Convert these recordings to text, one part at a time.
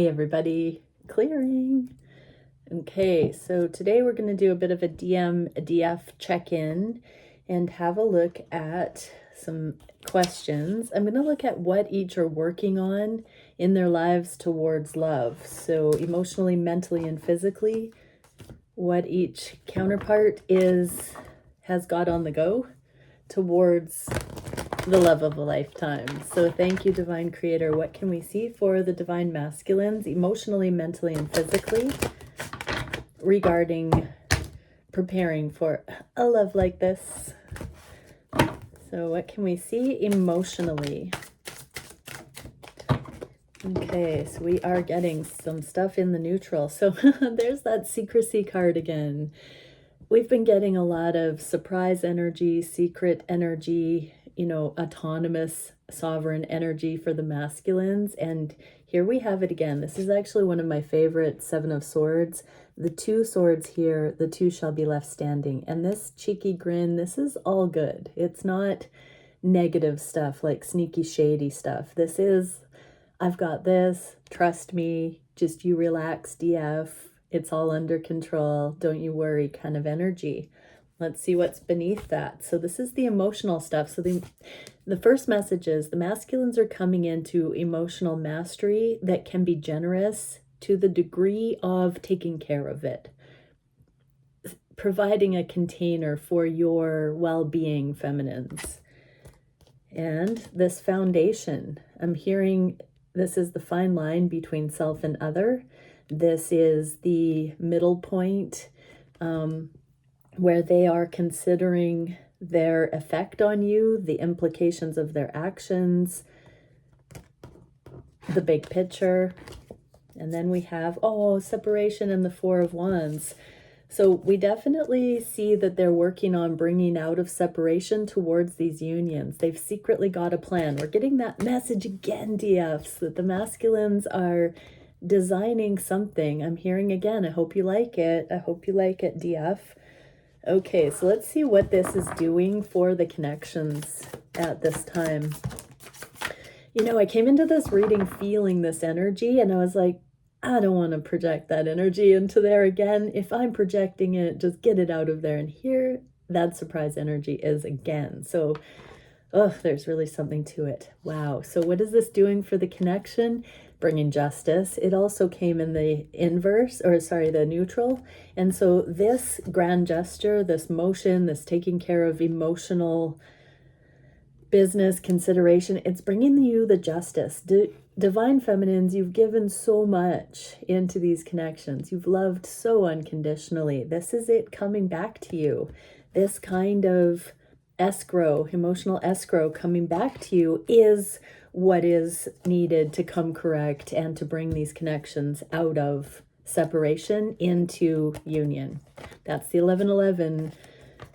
Hey everybody, clearing. Okay, so today we're going to do a bit of a DF check-in and have a look at some questions. I'm going to look at what each are working on in their lives towards love. So emotionally, mentally, and physically, what each counterpart has got on the go towards the love of a lifetime. So thank you, Divine Creator. What can we see for the Divine Masculines, emotionally, mentally, and physically, regarding preparing for a love like this? So what can we see emotionally? Okay, so we are getting some stuff in the neutral. So there's that secrecy card again. We've been getting a lot of surprise energy, secret energy, autonomous, sovereign energy for the masculines. And here we have it again. This is actually one of my favorite Seven of Swords. The two swords here, the two shall be left standing. And this cheeky grin, this is all good. It's not negative stuff like sneaky, shady stuff. This is, I've got this, trust me, just you relax, DF. It's all under control. Don't you worry kind of energy. Let's see what's beneath that. So this is the emotional stuff. So the first message is the masculines are coming into emotional mastery that can be generous to the degree of taking care of it, providing a container for your well-being, feminines. And this foundation, I'm hearing this is the fine line between self and other. This is the middle point, where they are considering their effect on you, the implications of their actions, the big picture. And then we have, separation and the Four of Wands. So we definitely see that they're working on bringing out of separation towards these unions. They've secretly got a plan. We're getting that message again, DFs, that the masculines are designing something. I'm hearing again, I hope you like it. I hope you like it, DF. Okay, so let's see what this is doing for the connections at this time. I came into this reading feeling this energy, and I was like, I don't want to project that energy into there again. If I'm projecting it, just get it out of there. And here, that surprise energy is again. So, there's really something to it. Wow. So what is this doing for the connection? Bringing justice. It also came in the inverse, the neutral. And so this grand gesture, this motion, this taking care of emotional business consideration, it's bringing you the justice. Divine feminines, you've given so much into these connections. You've loved so unconditionally. This is it coming back to you. This kind of escrow, emotional escrow coming back to you is what is needed to come correct and to bring these connections out of separation into union. That's the 1111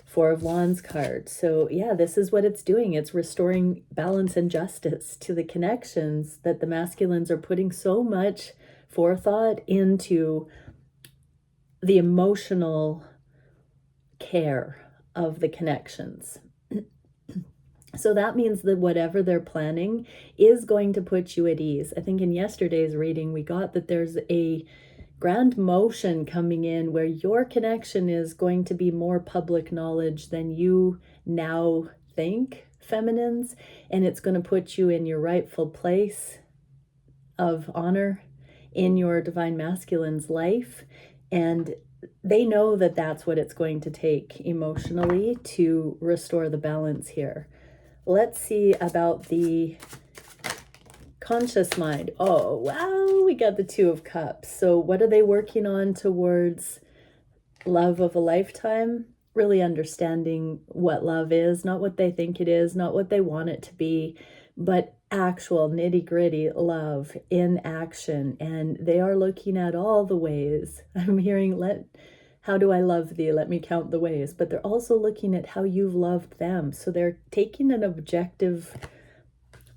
Four of Wands card. So yeah, this is what it's doing. It's restoring balance and justice to the connections that the masculines are putting so much forethought into the emotional care of the connections. So that means that whatever they're planning is going to put you at ease. I think in yesterday's reading, we got that there's a grand motion coming in where your connection is going to be more public knowledge than you now think, feminines, and it's going to put you in your rightful place of honor in your divine masculine's life. And they know that that's what it's going to take emotionally to restore the balance here. Let's see about the conscious mind. Oh, wow, we got the Two of Cups. So what are they working on towards love of a lifetime? Really understanding what love is, not what they think it is, not what they want it to be, but actual nitty-gritty love in action. And they are looking at all the ways. I'm hearing, how do I love thee? Let me count the ways. But they're also looking at how you've loved them. So they're taking an objective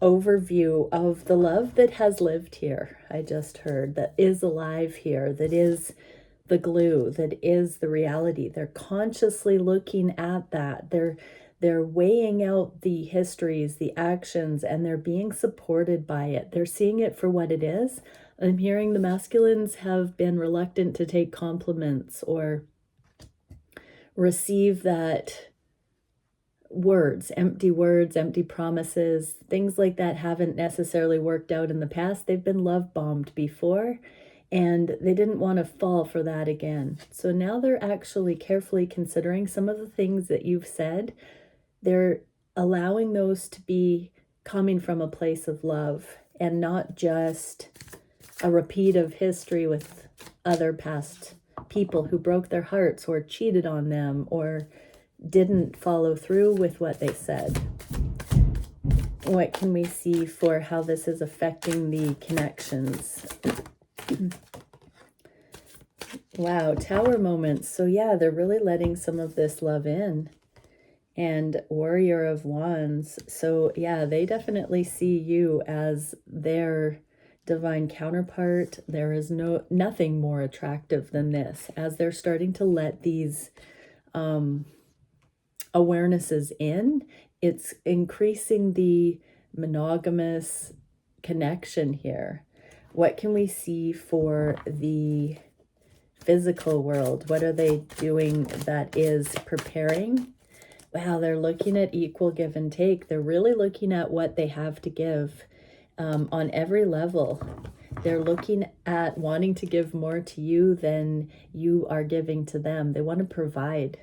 overview of the love that has lived here. I just heard that is alive here, that is the glue, that is the reality. They're consciously looking at that. They're weighing out the histories, the actions, and they're being supported by it. They're seeing it for what it is, I'm hearing the masculines have been reluctant to take compliments or receive that words, empty promises, things like that haven't necessarily worked out in the past. They've been love bombed before, and they didn't want to fall for that again. So now they're actually carefully considering some of the things that you've said. They're allowing those to be coming from a place of love and not just a repeat of history with other past people who broke their hearts or cheated on them or didn't follow through with what they said. What can we see for how this is affecting the connections? Wow, Tower moments. So yeah, they're really letting some of this love in. And Warrior of Wands. So yeah, they definitely see you as their divine counterpart. There is nothing more attractive than this. As they're starting to let these awarenesses in, it's increasing the monogamous connection here. What can we see for the physical world? What are they doing that is preparing? Wow, they're looking at equal give and take. They're really looking at what they have to give on every level. They're looking at wanting to give more to you than you are giving to them. They want to provide.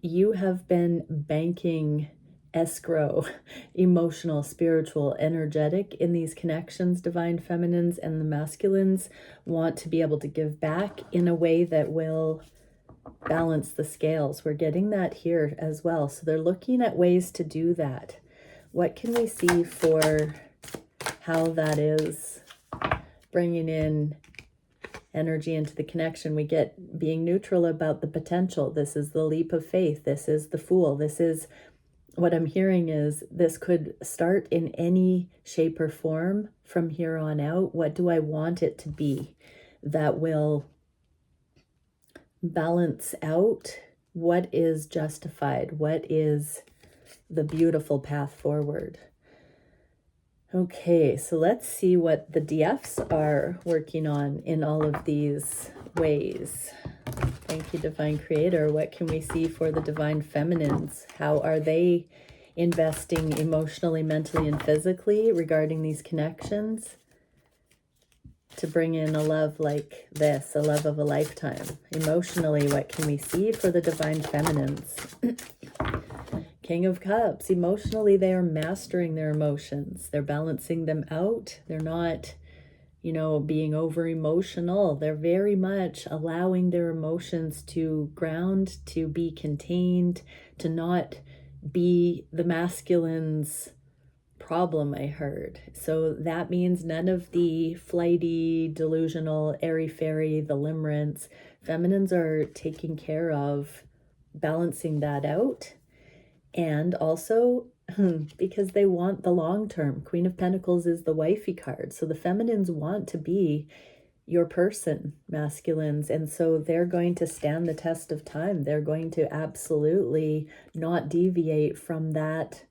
You have been banking escrow, emotional, spiritual, energetic in these connections. Divine feminines and the masculines want to be able to give back in a way that will balance the scales. We're getting that here as well. So they're looking at ways to do that. What can we see for how that is bringing in energy into the connection? We get being neutral about the potential. This is the leap of faith. This is the Fool. This is what I'm hearing is this could start in any shape or form from here on out. What do I want it to be that will balance out what is justified? What is the beautiful path forward? Okay, so let's see what the DFs are working on in all of these ways. Thank you, Divine Creator. What can we see for the Divine Feminines? How are they investing emotionally, mentally, and physically regarding these connections to bring in a love like this, a love of a lifetime? Emotionally, what can we see for the Divine Feminines? King of Cups. Emotionally, they are mastering their emotions. They're balancing them out. They're not, being over emotional. They're very much allowing their emotions to ground, to be contained, to not be the masculine's problem, I heard. So that means none of the flighty, delusional, airy-fairy, the limerence. Feminines are taking care of balancing that out. And also because they want the long term. Queen of Pentacles is the wifey card. So the feminines want to be your person, masculines. And so they're going to stand the test of time. They're going to absolutely not deviate from that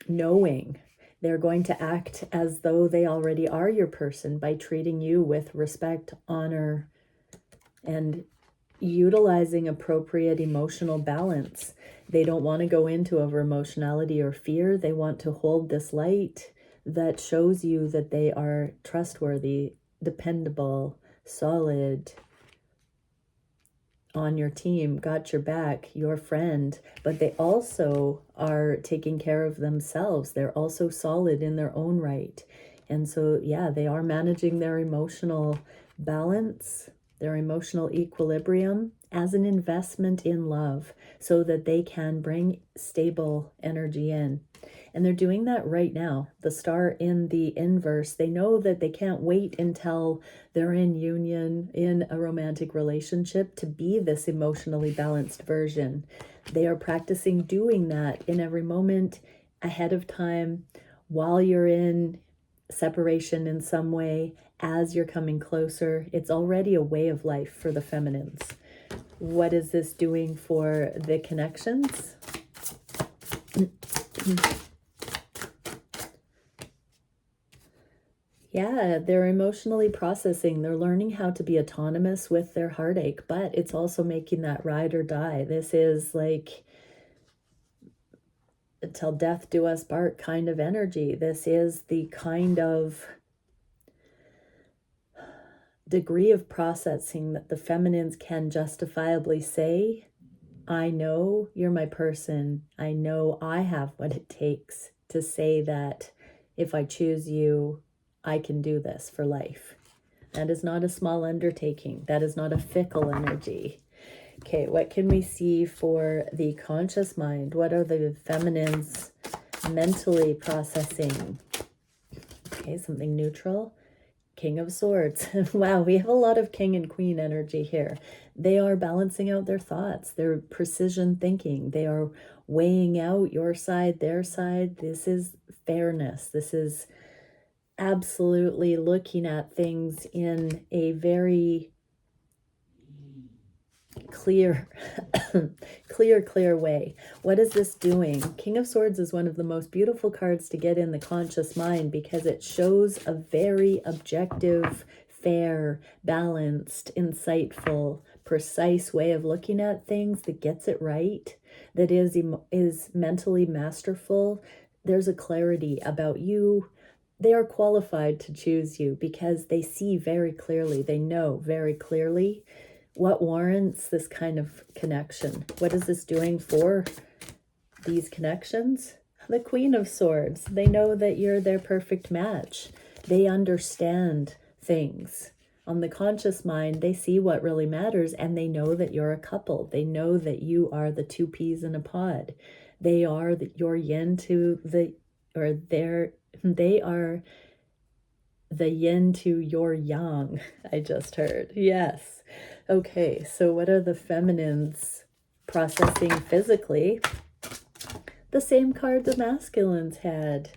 knowing. They're going to act as though they already are your person by treating you with respect, honor, and utilizing appropriate emotional balance. They don't want to go into over emotionality or fear. They want to hold this light that shows you that they are trustworthy, dependable, solid, on your team, got your back, your friend, but they also are taking care of themselves. They're also solid in their own right. And so, yeah, they are managing their emotional balance, their emotional equilibrium as an investment in love so that they can bring stable energy in. And they're doing that right now. The star in the inverse, they know that they can't wait until they're in union, in a romantic relationship, to be this emotionally balanced version. They are practicing doing that in every moment ahead of time while you're in separation in some way, as you're coming closer. It's already a way of life for the feminines. What is this doing for the connections? Yeah, they're emotionally processing. They're learning how to be autonomous with their heartache, but it's also making that ride or die. This is like till death do us part kind of energy. This is the kind of degree of processing that the feminines can justifiably say, I know you're my person. I know I have what it takes to say that if I choose you, I can do this for life. That is not a small undertaking. That is not a fickle energy. Okay, what can we see for the conscious mind? What are the feminines mentally processing? Okay, something neutral. King of Swords. Wow, we have a lot of King and Queen energy here. They are balancing out their thoughts, their precision thinking. They are weighing out your side, their side. This is fairness. This is absolutely looking at things in a very clear clear way. What is this doing? King of Swords is one of the most beautiful cards to get in the conscious mind because it shows a very objective, fair, balanced, insightful, precise way of looking at things that gets it right, that is mentally masterful. There's a clarity about you. They are qualified to choose you because they see very clearly, they know very clearly what warrants this kind of connection. What is this doing for these connections? The Queen of Swords. They know that you're their perfect match. They understand things. On the conscious mind, they see what really matters, and they know that you're a couple. They know that you are the two peas in a pod. They are your yin to the, or they are the yin to your yang, I just heard. Yes. Okay, so what are the feminines processing physically? The same card the masculines had,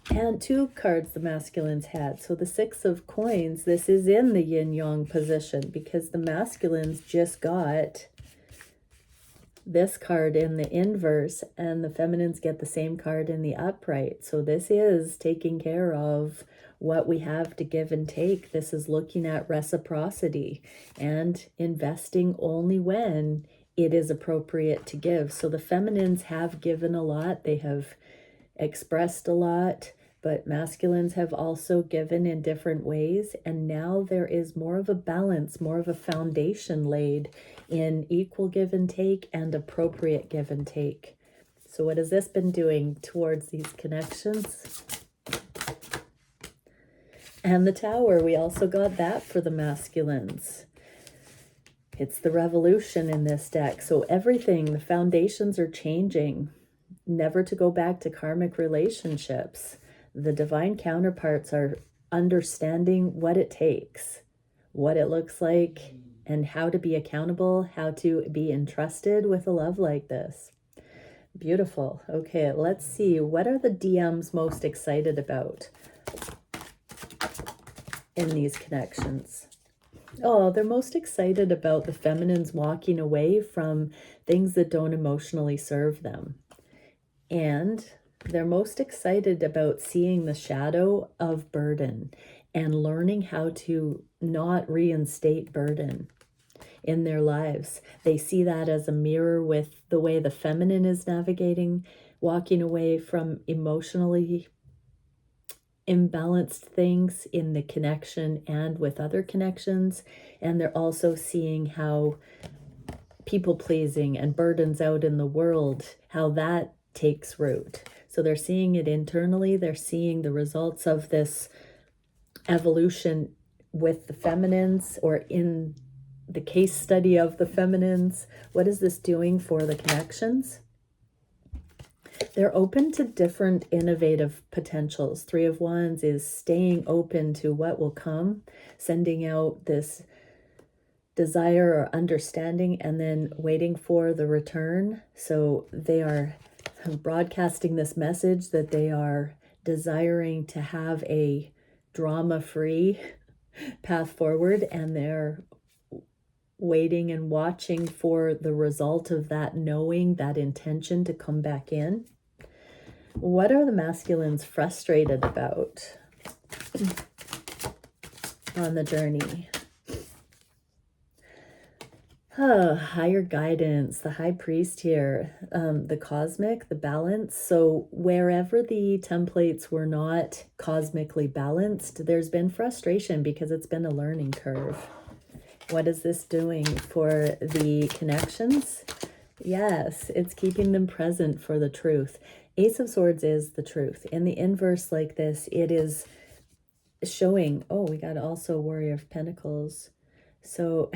and two cards the masculines had. So the Six of Coins, this is in the yin-yang position because the masculines just got this card in the inverse and the feminines get the same card in the upright. So this is taking care of what we have to give and take. This is looking at reciprocity and investing only when it is appropriate to give. So the feminines have given a lot. They have expressed a lot, but masculines have also given in different ways. And now there is more of a balance, more of a foundation laid in equal give and take and appropriate give and take. So what has this been doing towards these connections? And the Tower, we also got that for the masculines. It's the revolution in this deck. So everything, the foundations are changing. Never to go back to karmic relationships. The divine counterparts are understanding what it takes, what it looks like, and how to be accountable, how to be entrusted with a love like this. Beautiful. Okay, let's see. What are the DMs most excited about in these connections? Oh, they're most excited about the feminines walking away from things that don't emotionally serve them. And they're most excited about seeing the shadow of burden and learning how to not reinstate burden in their lives. They see that as a mirror with the way the feminine is navigating, walking away from emotionally imbalanced things in the connection and with other connections. And they're also seeing how people pleasing and burdens out in the world, how that takes root. So they're seeing it internally. They're seeing the results of this evolution with the feminines, or in the case study of the feminines. What is this doing for the connections? They're open to different innovative potentials. Three of Wands is staying open to what will come, sending out this desire or understanding, and then waiting for the return. So they are broadcasting this message that they are desiring to have a drama-free path forward, and they're waiting and watching for the result of that, knowing that intention to come back in. What are the masculines frustrated about? on the journey? Higher guidance, the high priest here, the cosmic, the balance. So wherever the templates were not cosmically balanced, there's been frustration because it's been a learning curve. What is this doing for the connections? Yes, it's keeping them present for the truth. Ace of Swords is the truth. In the inverse like this, it is showing, oh, we got also Warrior of Pentacles. So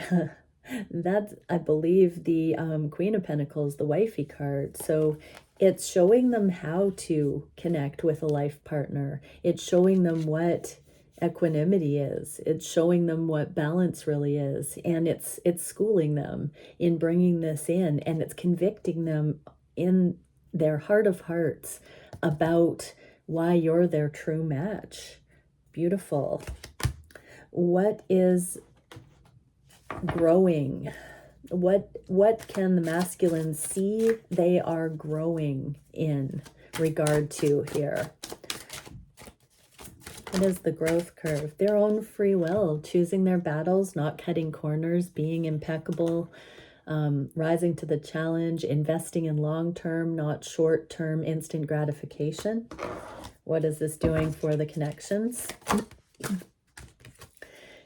that's, I believe, the Queen of Pentacles, the wifey card. So it's showing them how to connect with a life partner. It's showing them what equanimity is. It's showing them what balance really is. And it's schooling them in bringing this in, and it's convicting them in their heart of hearts about why you're their true match. Beautiful. What is growing? What can the masculines see they are growing in regard to here? What is the growth curve? Their own free will, choosing their battles, not cutting corners, being impeccable, rising to the challenge, investing in long-term, not short-term instant gratification. What is this doing for the connections?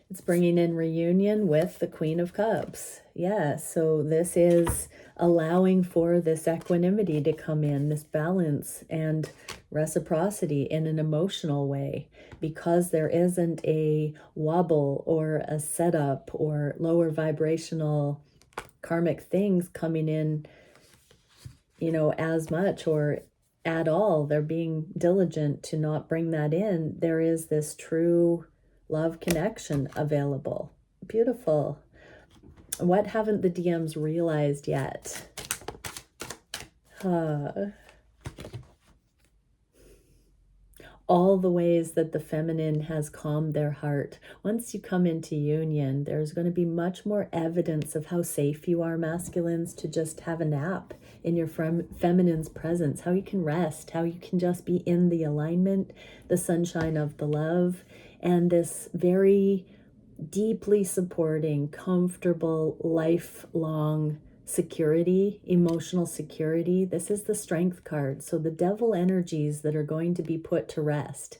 It's bringing in reunion with the Queen of Cups. Yeah, so this is allowing for this equanimity to come in, this balance and reciprocity in an emotional way, because there isn't a wobble or a setup or lower vibrational karmic things coming in, you know, as much or at all. They're being diligent to not bring that in. There is this true love connection available. Beautiful. What haven't the DMs realized yet? All the ways that the feminine has calmed their heart. Once you come into union, there's going to be much more evidence of how safe you are, masculines, to just have a nap in your feminine's presence, how you can rest, how you can just be in the alignment, the sunshine of the love, and this very deeply supporting, comfortable, lifelong security, emotional security. This is the Strength card. So the devil energies that are going to be put to rest,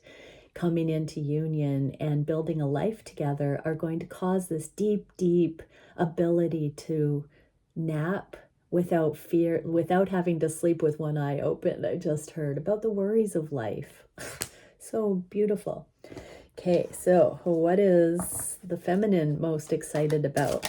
coming into union and building a life together, are going to cause this deep, deep ability to nap without fear, without having to sleep with one eye open. I just heard about the worries of life. So beautiful. Okay, so what is the feminine most excited about?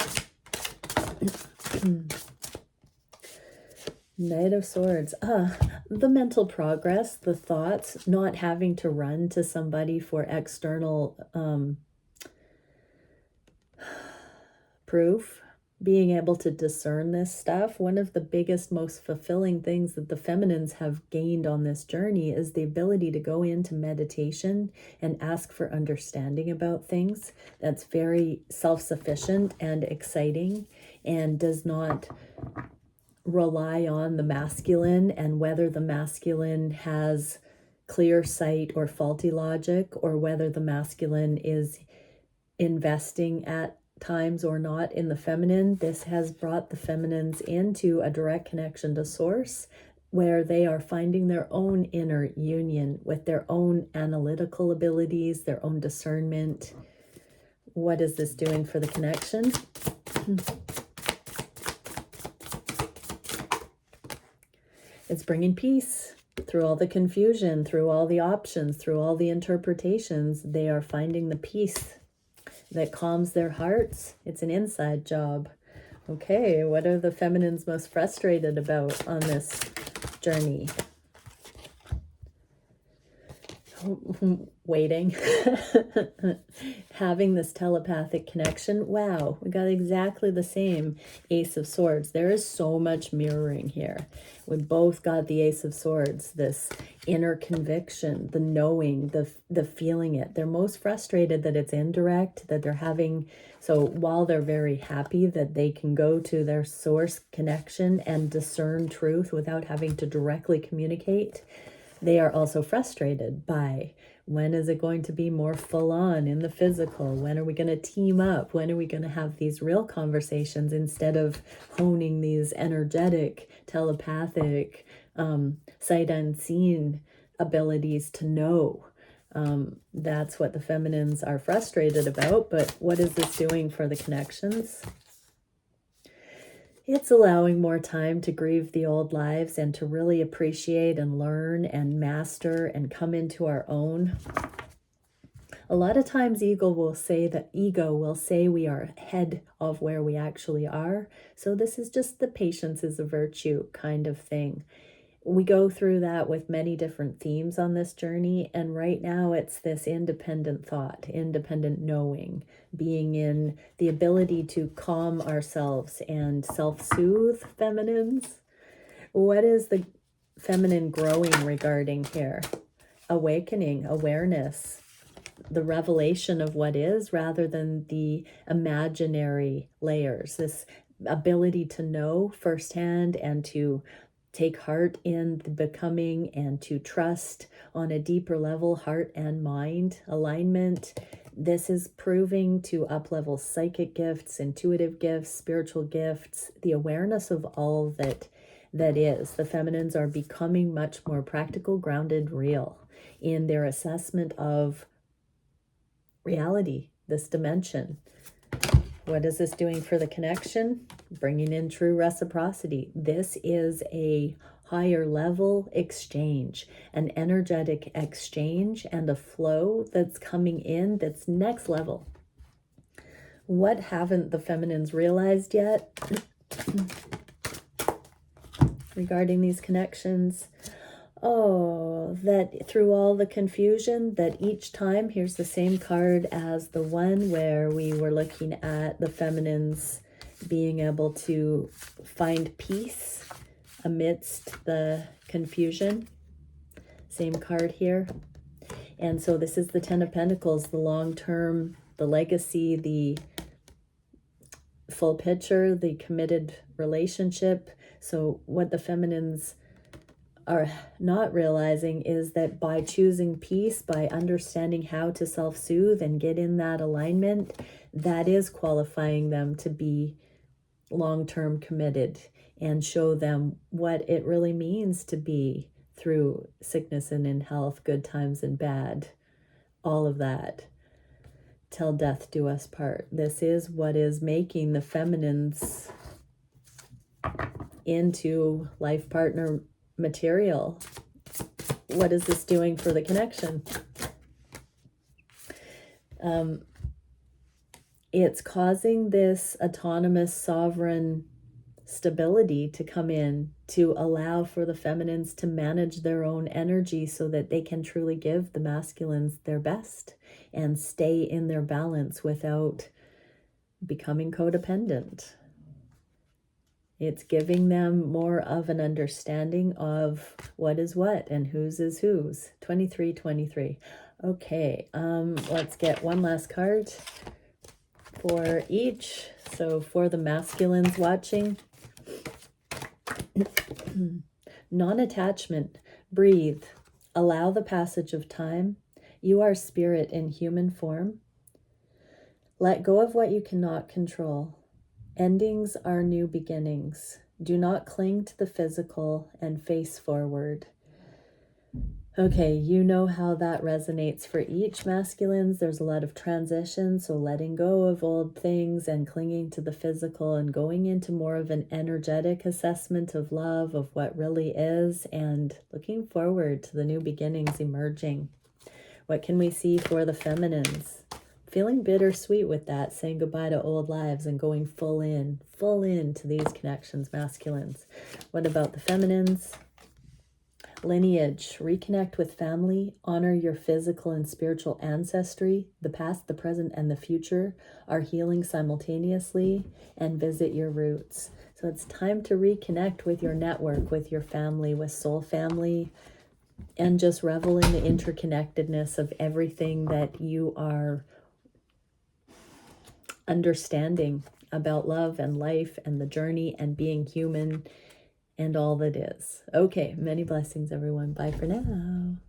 Knight of Swords. The mental progress, the thoughts, not having to run to somebody for external proof, being able to discern this stuff. One of the biggest, most fulfilling things that the feminines have gained on this journey is the ability to go into meditation and ask for understanding about things. That's very self-sufficient and exciting, and does not rely on the masculine and whether the masculine has clear sight or faulty logic, or whether the masculine is investing at times or not in the feminine. This has brought the feminines into a direct connection to source, where they are finding their own inner union with their own analytical abilities, their own discernment. What is this doing for the connection? It's bringing peace through all the confusion, through all the options, through all the interpretations. They are finding the peace that calms their hearts. It's an inside job. Okay, what are the feminines most frustrated about on this journey? Waiting. Having this telepathic connection. Wow, we got exactly the same Ace of Swords. There is so much mirroring here. We both got the Ace of Swords, this inner conviction, the knowing, the feeling it. They're most frustrated that it's indirect, that they're having, so while they're very happy that they can go to their source connection and discern truth without having to directly communicate, They are also frustrated by, when is it going to be more full on in the physical? When are we going to team up? When are we going to have these real conversations instead of honing these energetic, telepathic, sight unseen abilities to know? That's what the feminines are frustrated about. But what is this doing for the connections? It's allowing more time to grieve the old lives and to really appreciate and learn and master and come into our own. A lot of times ego will say we are ahead of where we actually are. So this is just the patience is a virtue kind of thing. We go through that with many different themes on this journey. And right now it's this independent thought, independent knowing, being in the ability to calm ourselves and self-soothe feminines. What is the feminine growing regarding here? Awakening, awareness, the revelation of what is rather than the imaginary layers. This ability to know firsthand and to take heart in the becoming and to trust on a deeper level, heart and mind alignment. This is proving to up-level psychic gifts, intuitive gifts, spiritual gifts, the awareness of all that is. The feminines are becoming much more practical, grounded, real in their assessment of reality, this dimension. What is this doing for the connection? Bringing in true reciprocity. This is a higher level exchange, an energetic exchange and a flow that's coming in that's next level. What haven't the feminines realized yet regarding these connections? Oh, that through all the confusion, that each time, here's the same card as the one where we were looking at the feminines being able to find peace amidst the confusion. Same card here. And so this is the Ten of Pentacles, the long-term, the legacy, the full picture, the committed relationship. So what the feminines are not realizing is that by choosing peace, by understanding how to self-soothe and get in that alignment, that is qualifying them to be long-term committed and show them what it really means to be through sickness and in health, good times and bad, all of that, till death do us part. This is what is making the feminines into life partner material. What is this doing for the connection? It's causing this autonomous sovereign stability to come in, to allow for the feminines to manage their own energy so that they can truly give the masculines their best and stay in their balance without becoming codependent. It's giving them more of an understanding of what is what and whose is whose. 2323. Okay, let's get one last card for each. So for the masculines watching, non-attachment, breathe, allow the passage of time. You are spirit in human form. Let go of what you cannot control. Endings are new beginnings. Do not cling to the physical and face forward. Okay, you know how that resonates for each masculines. There's a lot of transition, so letting go of old things and clinging to the physical and going into more of an energetic assessment of love, of what really is, and looking forward to the new beginnings emerging. What can we see for the feminines? Feeling bittersweet with that, saying goodbye to old lives and going full in to these connections, masculines. What about the feminines? Lineage, reconnect with family, honor your physical and spiritual ancestry. The past, the present, and the future are healing simultaneously, and visit your roots. So it's time to reconnect with your network, with your family, with soul family, and just revel in the interconnectedness of everything that you are understanding about love and life and the journey and being human and all that is. Okay, many blessings, everyone. Bye for now.